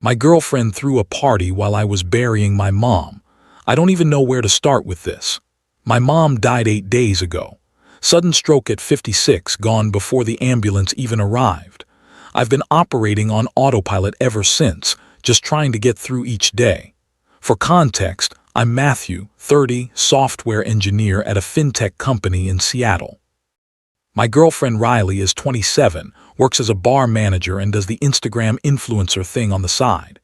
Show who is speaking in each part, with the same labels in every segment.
Speaker 1: My girlfriend threw a party while I was burying my mom. I don't even know where to start with this. My mom died 8 days ago. Sudden stroke at 56, gone before the ambulance even arrived. I've been operating on autopilot ever since, just trying to get through each day. For context, I'm Matthew, 30, software engineer at a fintech company in Seattle. My girlfriend Riley is 27, works as a bar manager and does the Instagram influencer thing on the side.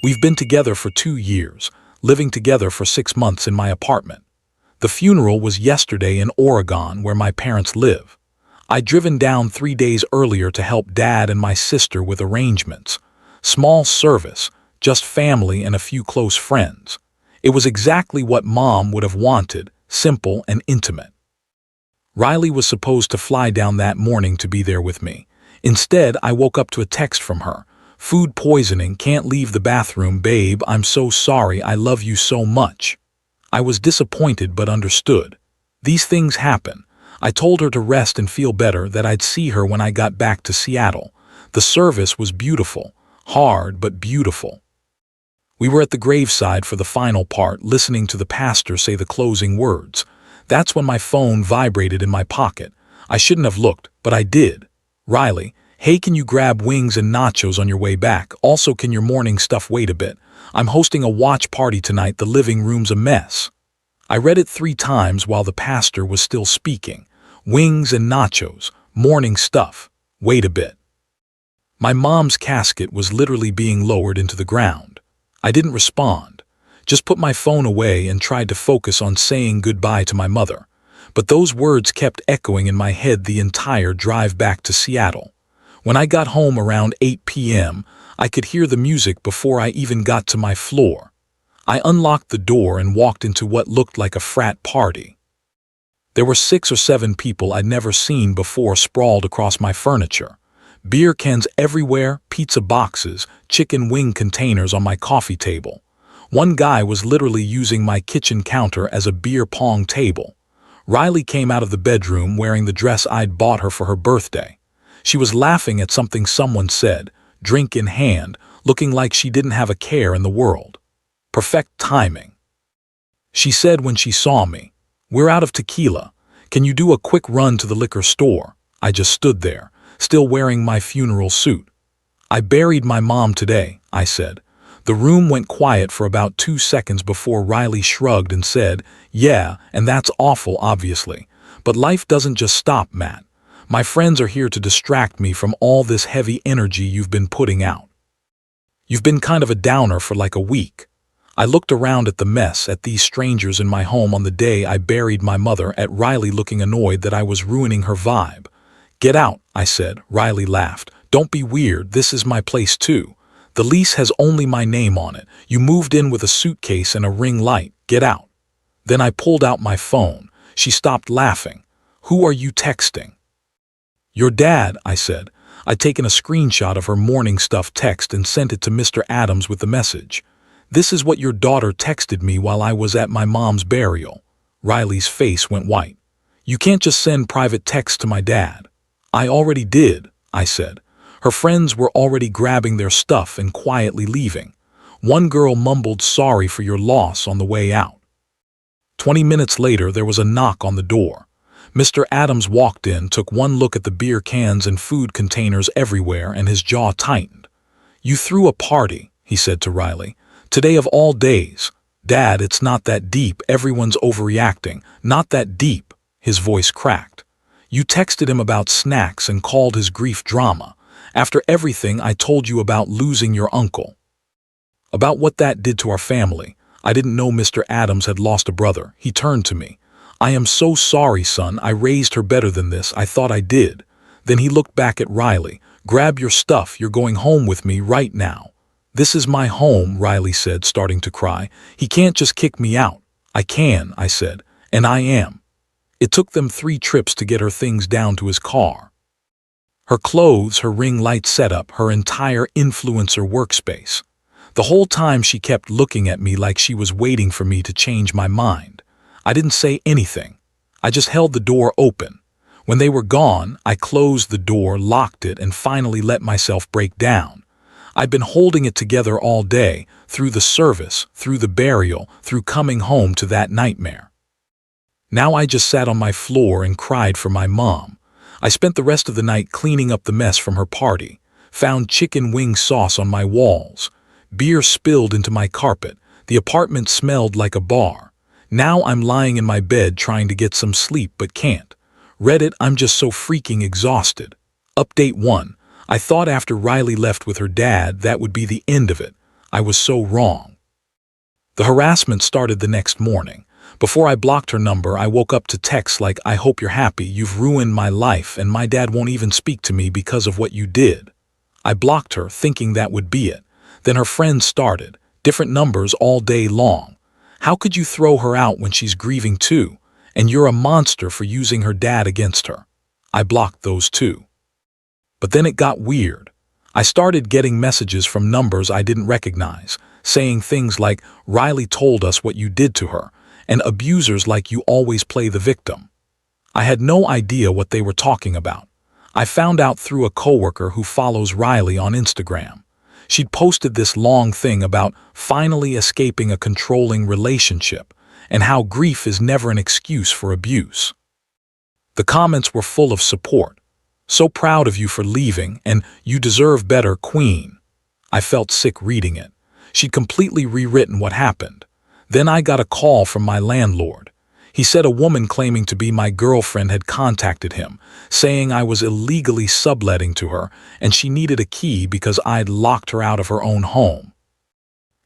Speaker 1: We've been together for 2 years, living together for 6 months in my apartment. The funeral was yesterday in Oregon, where my parents live. I'd driven down 3 days earlier to help Dad and my sister with arrangements. Small service, just family and a few close friends. It was exactly what Mom would have wanted, simple and intimate. Riley was supposed to fly down that morning to be there with me. Instead, I woke up to a text from her. Food poisoning, can't leave the bathroom, babe, I'm so sorry, I love you so much. I was disappointed but understood. These things happen. I told her to rest and feel better, that I'd see her when I got back to Seattle. The service was beautiful. Hard but beautiful. We were at the graveside for the final part, listening to the pastor say the closing words. That's when my phone vibrated in my pocket. I shouldn't have looked, but I did. Riley, hey, can you grab wings and nachos on your way back? Also, can your morning stuff wait a bit? I'm hosting a watch party tonight, the living room's a mess. I read it 3 times while the pastor was still speaking. Wings and nachos, morning stuff, wait a bit. My mom's casket was literally being lowered into the ground. I didn't respond. Just put my phone away and tried to focus on saying goodbye to my mother. But those words kept echoing in my head the entire drive back to Seattle. When I got home around 8 p.m., I could hear the music before I even got to my floor. I unlocked the door and walked into what looked like a frat party. There were 6 or 7 people I'd never seen before sprawled across my furniture. Beer cans everywhere, pizza boxes, chicken wing containers on my coffee table. One guy was literally using my kitchen counter as a beer pong table. Riley came out of the bedroom wearing the dress I'd bought her for her birthday. She was laughing at something someone said, drink in hand, looking like she didn't have a care in the world. Perfect timing. She said when she saw me, "We're out of tequila. Can you do a quick run to the liquor store?" I just stood there, still wearing my funeral suit. "I buried my mom today," I said. The room went quiet for about 2 seconds before Riley shrugged and said, "Yeah, and that's awful, obviously. But life doesn't just stop, Matt. My friends are here to distract me from all this heavy energy you've been putting out. You've been kind of a downer for like a week." I looked around at the mess, at these strangers in my home on the day I buried my mother, at Riley looking annoyed that I was ruining her vibe. "Get out," I said. Riley laughed. "Don't be weird, this is my place too. The lease has only my name on it. You moved in with a suitcase and a ring light. Get out." Then I pulled out my phone. She stopped laughing. "Who are you texting?" "Your dad," I said. I'd taken a screenshot of her morning stuff text and sent it to Mr. Adams with the message. "This is what your daughter texted me while I was at my mom's burial." Riley's face went white. "You can't just send private texts to my dad." "I already did," I said. Her friends were already grabbing their stuff and quietly leaving. One girl mumbled sorry for your loss on the way out. 20 minutes later, there was a knock on the door. Mr. Adams walked in, took one look at the beer cans and food containers everywhere, and his jaw tightened. "You threw a party," he said to Riley. "Today of all days." "Dad, it's not that deep. Everyone's overreacting." "Not that deep." His voice cracked. "You texted him about snacks and called his grief drama. After everything I told you about losing your uncle. About what that did to our family. I didn't know Mr. Adams had lost a brother." He turned to me. "I am so sorry, son. I raised her better than this. I thought I did." Then he looked back at Riley. "Grab your stuff. You're going home with me right now." "This is my home," Riley said, starting to cry. "He can't just kick me out." "I can," I said, "and I am." It took them 3 trips to get her things down to his car. Her clothes, her ring light setup, her entire influencer workspace. The whole time she kept looking at me like she was waiting for me to change my mind. I didn't say anything. I just held the door open. When they were gone, I closed the door, locked it, and finally let myself break down. I'd been holding it together all day, through the service, through the burial, through coming home to that nightmare. Now I just sat on my floor and cried for my mom. I spent the rest of the night cleaning up the mess from her party, found chicken wing sauce on my walls, beer spilled into my carpet, the apartment smelled like a bar. Now I'm lying in my bed trying to get some sleep but can't. Reddit, I'm just so freaking exhausted. Update 1. I thought after Riley left with her dad that would be the end of it. I was so wrong. The harassment started the next morning. Before I blocked her number, I woke up to texts like, "I hope you're happy, you've ruined my life, and my dad won't even speak to me because of what you did." I blocked her, thinking that would be it. Then her friends started, different numbers all day long. How could you throw her out when she's grieving too? And you're a monster for using her dad against her. I blocked those too. But then it got weird. I started getting messages from numbers I didn't recognize, saying things like, "Riley told us what you did to her," and abusers like, "You always play the victim." I had no idea what they were talking about. I found out through a coworker who follows Riley on Instagram. She'd posted this long thing about finally escaping a controlling relationship and how grief is never an excuse for abuse. The comments were full of support. "So proud of you for leaving," and "You deserve better, queen." I felt sick reading it. She'd completely rewritten what happened. Then I got a call from my landlord. He said a woman claiming to be my girlfriend had contacted him, saying I was illegally subletting to her and she needed a key because I'd locked her out of her own home.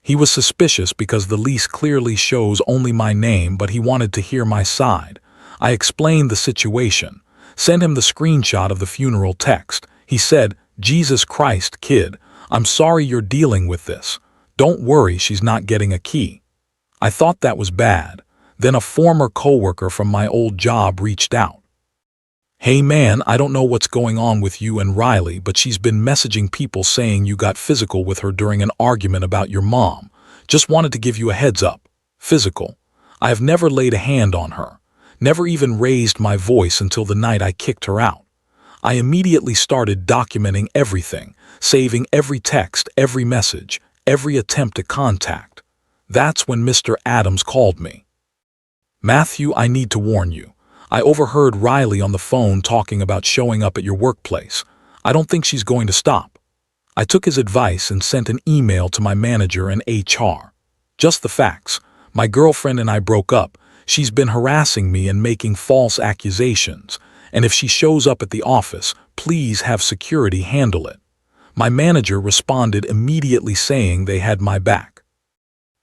Speaker 1: He was suspicious because the lease clearly shows only my name, but he wanted to hear my side. I explained the situation, sent him the screenshot of the funeral text. He said, "Jesus Christ, kid, I'm sorry you're dealing with this. Don't worry, she's not getting a key." I thought that was bad. Then a former coworker from my old job reached out. "Hey man, I don't know what's going on with you and Riley, but she's been messaging people saying you got physical with her during an argument about your mom. Just wanted to give you a heads up." Physical? I have never laid a hand on her. Never even raised my voice until the night I kicked her out. I immediately started documenting everything, saving every text, every message, every attempt at contact. That's when Mr. Adams called me. "Matthew, I need to warn you. I overheard Riley on the phone talking about showing up at your workplace. I don't think she's going to stop." I took his advice and sent an email to my manager and HR. Just the facts. My girlfriend and I broke up. She's been harassing me and making false accusations. And if she shows up at the office, please have security handle it. My manager responded immediately saying they had my back.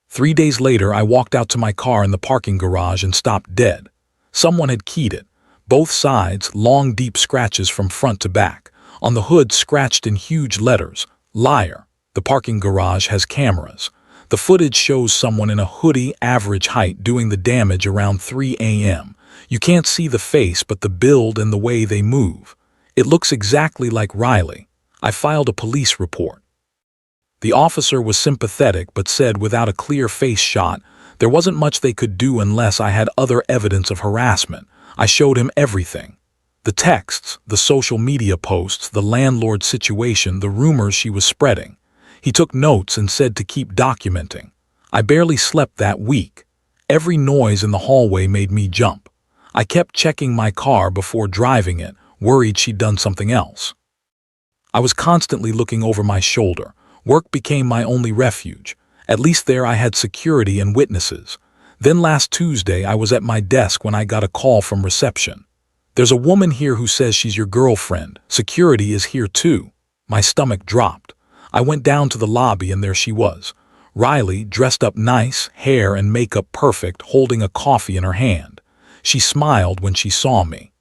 Speaker 1: 3 days later, I walked out to my car in the parking garage and stopped dead. Someone had keyed it. Both sides, long deep scratches from front to back. On the hood, scratched in huge letters, "Liar." The parking garage has cameras. The footage shows someone in a hoodie, average height, doing the damage around 3 a.m. You can't see the face, but the build and the way they move. It looks exactly like Riley. I filed a police report. The officer was sympathetic but said without a clear face shot, there wasn't much they could do unless I had other evidence of harassment. I showed him everything. The texts, the social media posts, the landlord situation, the rumors she was spreading. He took notes and said to keep documenting. I barely slept that week. Every noise in the hallway made me jump. I kept checking my car before driving it, worried she'd done something else. I was constantly looking over my shoulder. Work became my only refuge. At least there I had security and witnesses. Then last Tuesday I was at my desk when I got a call from reception. "There's a woman here who says she's your girlfriend. Security is here too." My stomach dropped. I went down to the lobby and there she was. Riley, dressed up nice, hair and makeup perfect, holding a coffee in her hand. She smiled when she saw me.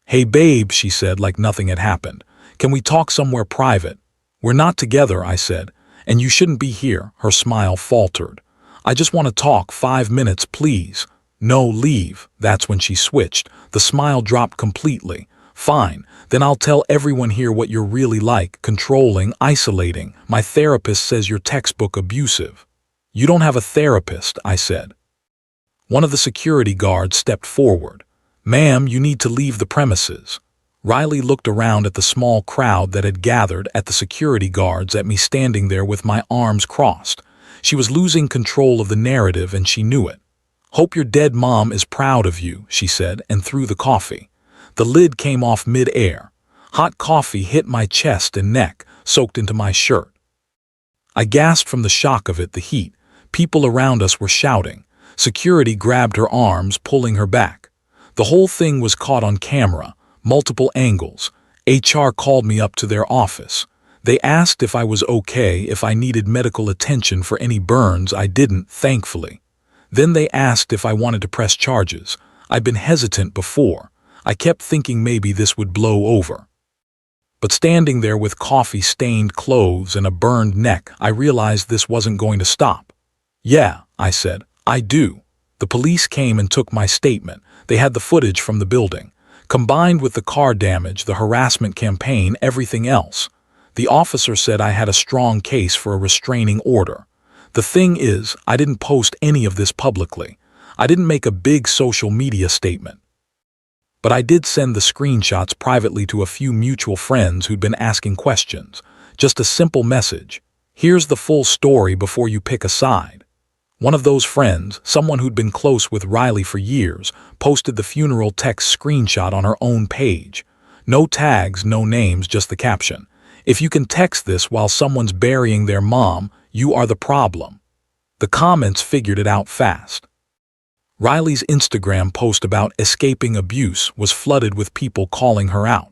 Speaker 1: "Hey babe," she said like nothing had happened. "Can we talk somewhere private?" "We're not together," I said, "and you shouldn't be here." Her smile faltered. "I just want to talk 5 minutes, please." "No, leave." That's when she switched. The smile dropped completely. "Fine, then I'll tell everyone here what you're really like, controlling, isolating. My therapist says you're textbook abusive." "You don't have a therapist," I said. One of the security guards stepped forward. "Ma'am, you need to leave the premises." Riley looked around at the small crowd that had gathered at the security guards at me standing there with my arms crossed. She was losing control of the narrative and she knew it. "Hope your dead mom is proud of you," she said, and threw the coffee. The lid came off mid-air. Hot coffee hit my chest and neck, soaked into my shirt. I gasped from the shock of it, the heat. People around us were shouting. Security grabbed her arms, pulling her back. The whole thing was caught on camera, multiple angles. HR called me up to their office. They asked if I was okay, if I needed medical attention for any burns. I didn't, thankfully. Then they asked if I wanted to press charges. I'd been hesitant before. I kept thinking maybe this would blow over. But standing there with coffee-stained clothes and a burned neck, I realized this wasn't going to stop. "Yeah," I said, "I do." The police came and took my statement. They had the footage from the building. Combined with the car damage, the harassment campaign, everything else. The officer said I had a strong case for a restraining order. The thing is, I didn't post any of this publicly. I didn't make a big social media statement. But I did send the screenshots privately to a few mutual friends who'd been asking questions. Just a simple message. "Here's the full story before you pick a side." One of those friends, someone who'd been close with Riley for years, posted the funeral text screenshot on her own page. No tags, no names, just the caption. "If you can text this while someone's burying their mom, you are the problem." The comments figured it out fast. Riley's Instagram post about escaping abuse was flooded with people calling her out.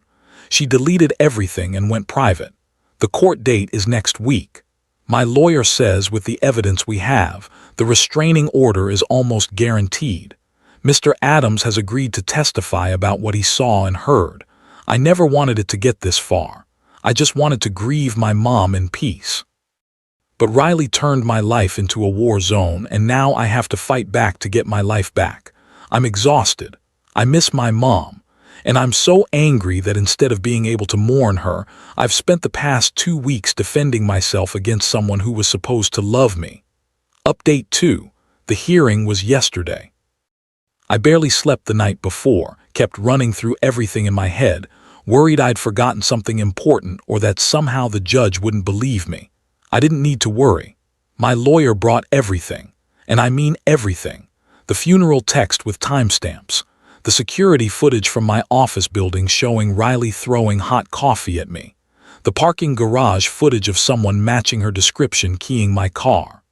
Speaker 1: She deleted everything and went private. The court date is next week. My lawyer says with the evidence we have, the restraining order is almost guaranteed. Mr. Adams has agreed to testify about what he saw and heard. I never wanted it to get this far. I just wanted to grieve my mom in peace. But Riley turned my life into a war zone, and now I have to fight back to get my life back. I'm exhausted. I miss my mom. And I'm so angry that instead of being able to mourn her, I've spent the past 2 weeks defending myself against someone who was supposed to love me. Update 2. The hearing was yesterday. I barely slept the night before, kept running through everything in my head, worried I'd forgotten something important or that somehow the judge wouldn't believe me. I didn't need to worry. My lawyer brought everything, and I mean everything. The funeral text with timestamps, the security footage from my office building showing Riley throwing hot coffee at me, the parking garage footage of someone matching her description keying my car,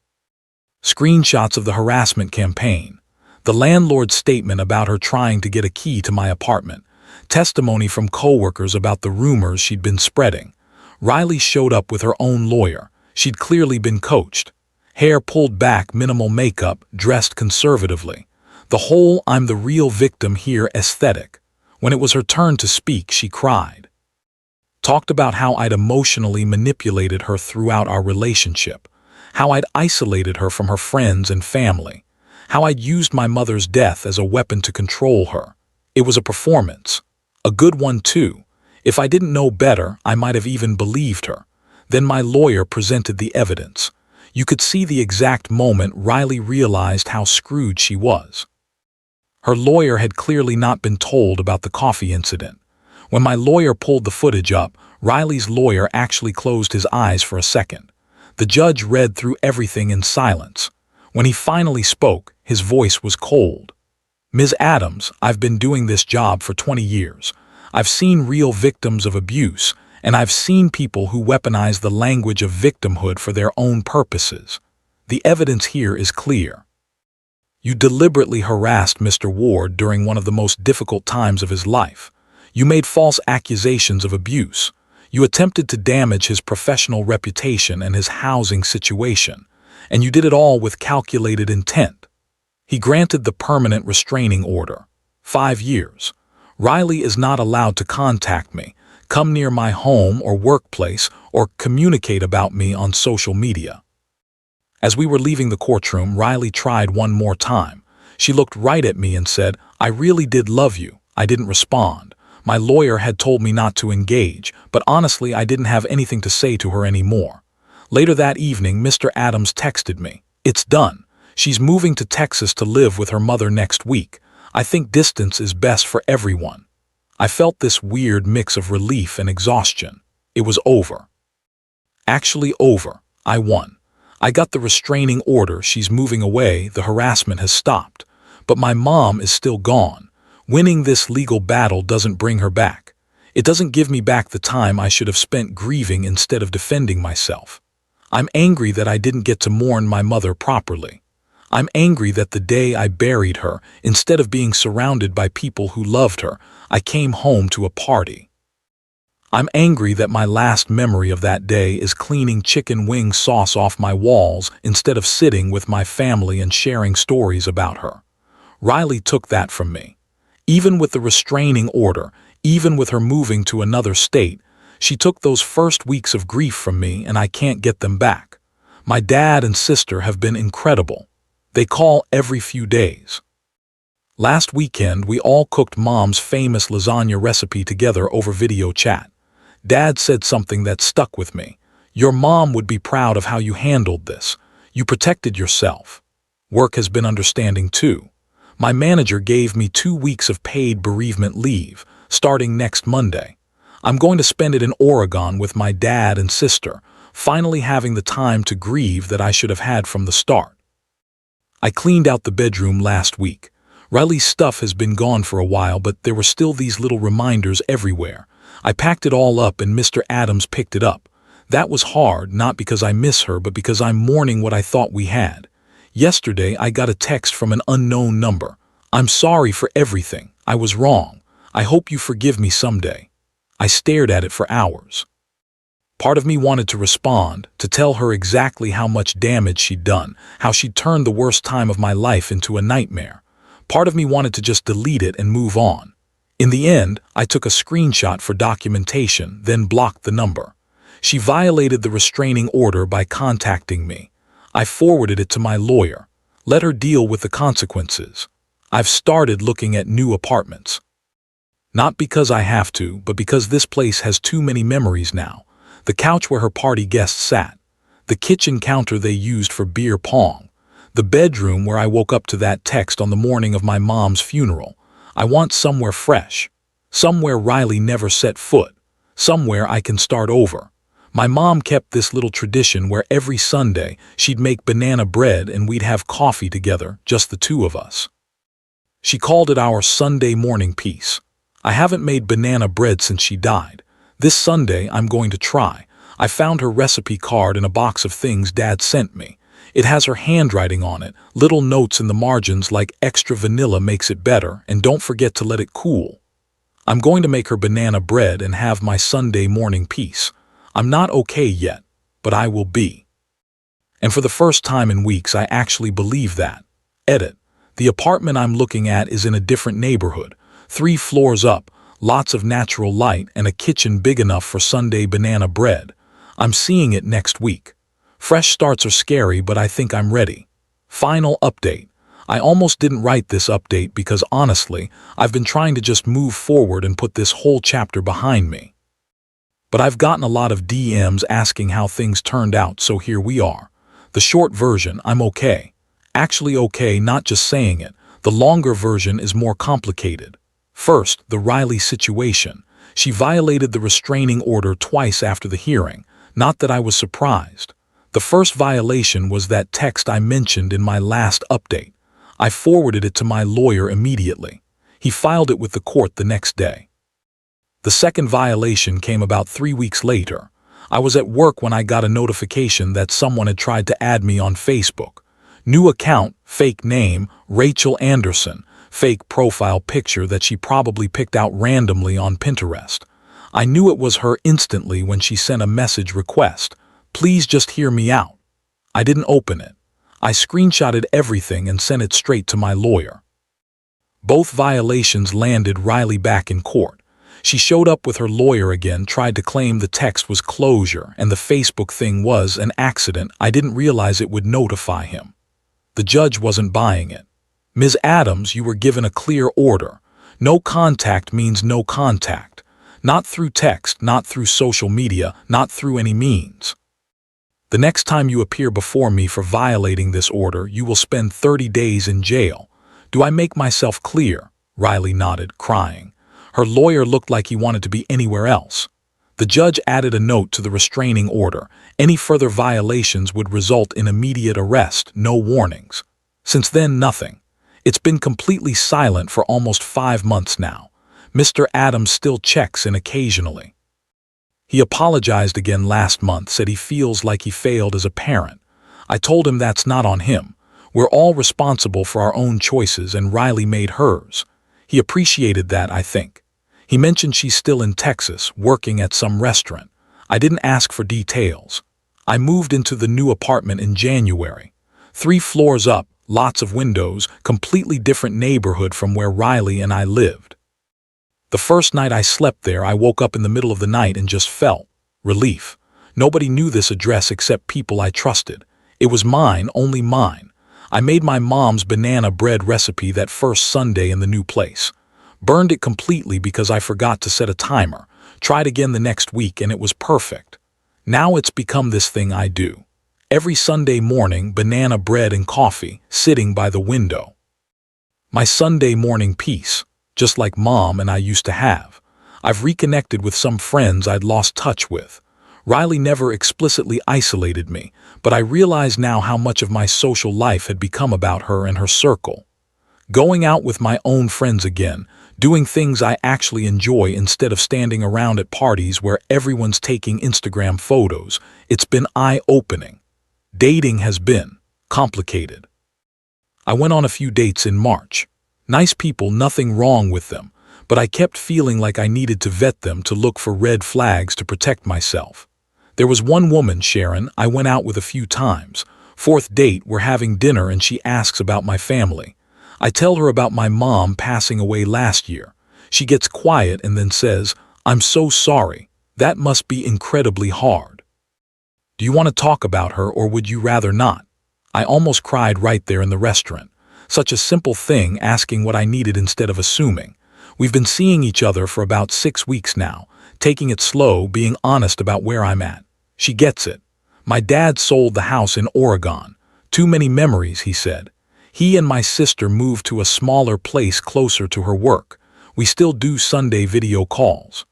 Speaker 1: screenshots of the harassment campaign, the landlord's statement about her trying to get a key to my apartment, testimony from coworkers about the rumors she'd been spreading. Riley showed up with her own lawyer. She'd clearly been coached. Hair pulled back, minimal makeup, dressed conservatively. The whole "I'm the real victim here" aesthetic. When it was her turn to speak, she cried. Talked about how I'd emotionally manipulated her throughout our relationship, how I'd isolated her from her friends and family, how I'd used my mother's death as a weapon to control her. It was a performance. A good one, too. If I didn't know better, I might have even believed her. Then my lawyer presented the evidence. You could see the exact moment Riley realized how screwed she was. Her lawyer had clearly not been told about the coffee incident. When my lawyer pulled the footage up, Riley's lawyer actually closed his eyes for a second. The judge read through everything in silence. When he finally spoke, his voice was cold. "Ms. Adams, I've been doing this job for 20 years. I've seen real victims of abuse, and I've seen people who weaponize the language of victimhood for their own purposes. The evidence here is clear. You deliberately harassed Mr. Ward during one of the most difficult times of his life. You made false accusations of abuse. You attempted to damage his professional reputation and his housing situation, and you did it all with calculated intent." He granted the permanent restraining order. 5 years. Riley is not allowed to contact me, come near my home or workplace, or communicate about me on social media. As we were leaving the courtroom, Riley tried one more time. She looked right at me and said, "I really did love you." I didn't respond. My lawyer had told me not to engage, but honestly, I didn't have anything to say to her anymore. Later that evening, Mr. Adams texted me. "It's done. She's moving to Texas to live with her mother next week. I think distance is best for everyone." I felt this weird mix of relief and exhaustion. It was over. Actually over. I won. I got the restraining order, she's moving away, the harassment has stopped. But my mom is still gone. Winning this legal battle doesn't bring her back. It doesn't give me back the time I should have spent grieving instead of defending myself. I'm angry that I didn't get to mourn my mother properly. I'm angry that the day I buried her, instead of being surrounded by people who loved her, I came home to a party. I'm angry that my last memory of that day is cleaning chicken wing sauce off my walls instead of sitting with my family and sharing stories about her. Riley took that from me. Even with the restraining order, even with her moving to another state, she took those first weeks of grief from me and I can't get them back. My dad and sister have been incredible. They call every few days. Last weekend, we all cooked Mom's famous lasagna recipe together over video chat. Dad said something that stuck with me. Your mom would be proud of how you handled this. You protected yourself. Work has been understanding too. My manager gave me 2 weeks of paid bereavement leave, starting next Monday. I'm going to spend it in Oregon with my dad and sister, finally having the time to grieve that I should have had from the start. I cleaned out the bedroom last week. Riley's stuff has been gone for a while, but there were still these little reminders everywhere. I packed it all up and Mr. Adams picked it up. That was hard, not because I miss her, but because I'm mourning what I thought we had. Yesterday, I got a text from an unknown number. I'm sorry for everything. I was wrong. I hope you forgive me someday. I stared at it for hours. Part of me wanted to respond, to tell her exactly how much damage she'd done, how she'd turned the worst time of my life into a nightmare. Part of me wanted to just delete it and move on. In the end, I took a screenshot for documentation, then blocked the number. She violated the restraining order by contacting me. I forwarded it to my lawyer. Let her deal with the consequences. I've started looking at new apartments. Not because I have to, but because this place has too many memories now. The couch where her party guests sat. The kitchen counter they used for beer pong. The bedroom where I woke up to that text on the morning of my mom's funeral. I want somewhere fresh. Somewhere Riley never set foot. Somewhere I can start over. My mom kept this little tradition where every Sunday she'd make banana bread and we'd have coffee together, just the two of us. She called it our Sunday morning peace. I haven't made banana bread since she died. This Sunday I'm going to try. I found her recipe card in a box of things Dad sent me. It has her handwriting on it, little notes in the margins like extra vanilla makes it better, and don't forget to let it cool. I'm going to make her banana bread and have my Sunday morning peace. I'm not okay yet, but I will be. And for the first time in weeks, I actually believe that. Edit. The apartment I'm looking at is in a different neighborhood, 3 floors up, lots of natural light, and a kitchen big enough for Sunday banana bread. I'm seeing it next week. Fresh starts are scary, but I think I'm ready. Final update. I almost didn't write this update because honestly, I've been trying to just move forward and put this whole chapter behind me. But I've gotten a lot of DMs asking how things turned out, so here we are. The short version, I'm okay. Actually okay, not just saying it. The longer version is more complicated. First, the Riley situation. She violated the restraining order twice after the hearing. Not that I was surprised. The first violation was that text I mentioned in my last update. I forwarded it to my lawyer immediately. He filed it with the court the next day. The second violation came about 3 weeks later. I was at work when I got a notification that someone had tried to add me on Facebook. New account, fake name, Rachel Anderson, fake profile picture that she probably picked out randomly on Pinterest. I knew it was her instantly when she sent a message request. Please just hear me out. I didn't open it. I screenshotted everything and sent it straight to my lawyer. Both violations landed Riley back in court. She showed up with her lawyer again, tried to claim the text was closure and the Facebook thing was an accident. I didn't realize it would notify him. The judge wasn't buying it. Ms. Adams, you were given a clear order. No contact means no contact. Not through text, not through social media, not through any means. The next time you appear before me for violating this order, you will spend 30 days in jail. Do I make myself clear? Riley nodded, crying. Her lawyer looked like he wanted to be anywhere else. The judge added a note to the restraining order. Any further violations would result in immediate arrest, no warnings. Since then, nothing. It's been completely silent for almost 5 months now. Mr. Adams still checks in occasionally. He apologized again last month, said he feels like he failed as a parent. I told him that's not on him. We're all responsible for our own choices, and Riley made hers. He appreciated that, I think. He mentioned she's still in Texas, working at some restaurant. I didn't ask for details. I moved into the new apartment in January. 3 floors up, lots of windows, completely different neighborhood from where Riley and I lived. The first night I slept there, I woke up in the middle of the night and just felt relief. Nobody knew this address except people I trusted. It was mine, only mine. I made my mom's banana bread recipe that first Sunday in the new place. Burned it completely because I forgot to set a timer. Tried again the next week and it was perfect. Now it's become this thing I do. Every Sunday morning, banana bread and coffee, sitting by the window. My Sunday morning peace, just like Mom and I used to have. I've reconnected with some friends I'd lost touch with. Riley never explicitly isolated me, but I realize now how much of my social life had become about her and her circle. Going out with my own friends again, doing things I actually enjoy instead of standing around at parties where everyone's taking Instagram photos, it's been eye-opening. Dating has been complicated. I went on a few dates in March. Nice people, nothing wrong with them, but I kept feeling like I needed to vet them to look for red flags to protect myself. There was one woman, Sharon, I went out with a few times. 4th date, we're having dinner and she asks about my family. I tell her about my mom passing away last year. She gets quiet and then says, "I'm so sorry. That must be incredibly hard. Do you want to talk about her or would you rather not?" I almost cried right there in the restaurant. Such a simple thing, asking what I needed instead of assuming. We've been seeing each other for about 6 weeks now, taking it slow, being honest about where I'm at. She gets it. My dad sold the house in Oregon. Too many memories, he said. He and my sister moved to a smaller place closer to her work. We still do Sunday video calls.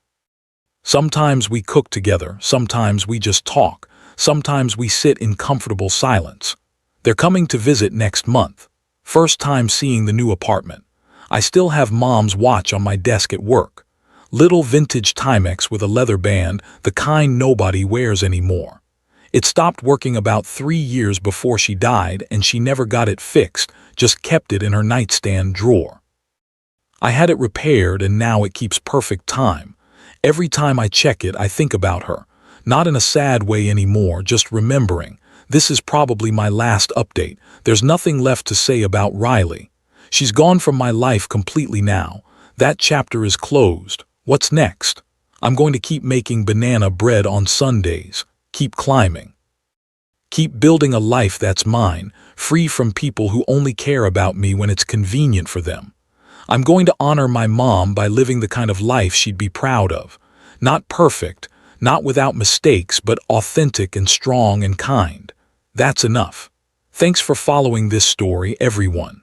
Speaker 1: Sometimes we cook together, sometimes we just talk, sometimes we sit in comfortable silence. They're coming to visit next month. First time seeing the new apartment. I still have Mom's watch on my desk at work. Little vintage Timex with a leather band, the kind nobody wears anymore. It stopped working about 3 years before she died and she never got it fixed, just kept it in her nightstand drawer. I had it repaired and now it keeps perfect time. Every time I check it, I think about her. Not in a sad way anymore, just remembering. This is probably my last update. There's nothing left to say about Riley. She's gone from my life completely now. That chapter is closed. What's next? I'm going to keep making banana bread on Sundays. Keep climbing. Keep building a life that's mine, free from people who only care about me when it's convenient for them. I'm going to honor my mom by living the kind of life she'd be proud of. Not perfect, not without mistakes, but authentic and strong and kind. That's enough. Thanks for following this story, everyone.